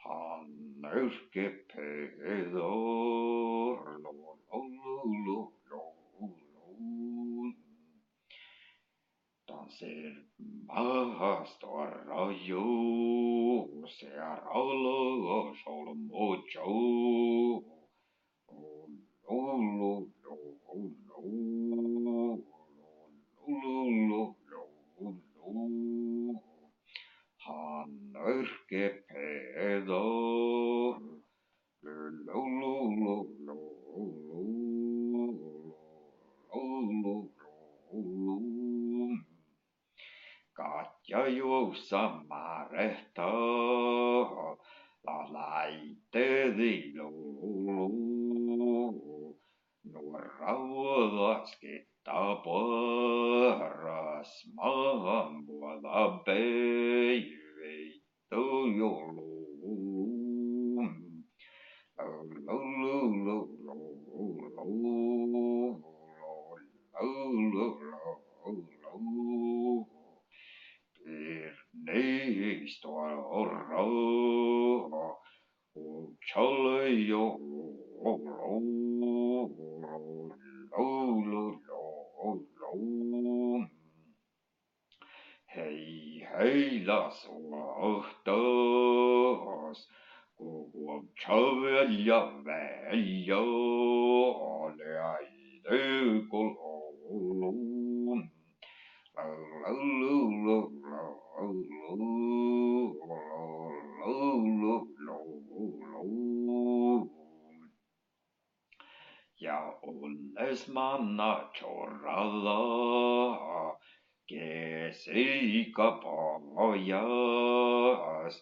Han yrkepeder, Dan ser maastora ljus, ser alla solmucho. Han yrkepeder, Katja Juusa marehtaa, la laitteedi lulu. Nuor raudaskittaa paras, maahan puolta peivittu joulu. Niistä orro, challe hei heilas ohtos, kun chavelja välja, läide kolon. Ja olles manna chorralla, kesiika pojas,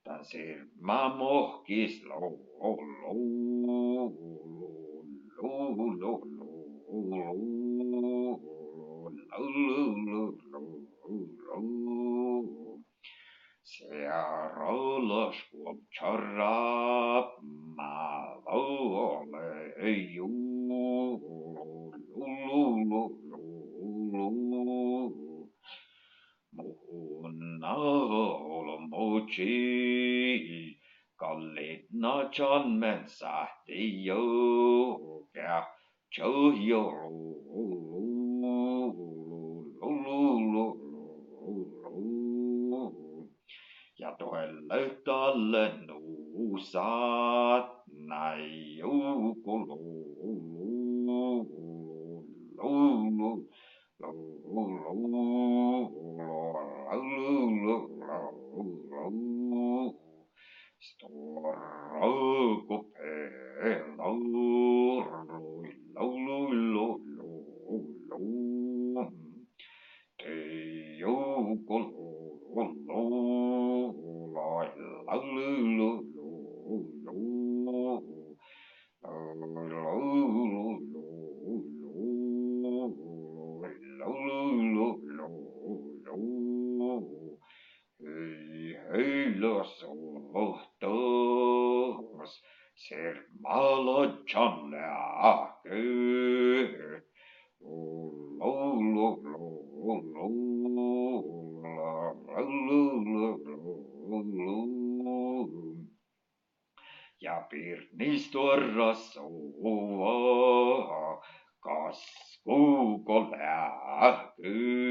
tän sirma mohkis Searalas kuom chorrap malole Munna olmochi kallitna chanmen sähti jokea ja toelle talle nuusat näin Stora heilas ohtos, ser malotjanne ahkyy. Ja pirnistorra sova, kaskuko lähkyy.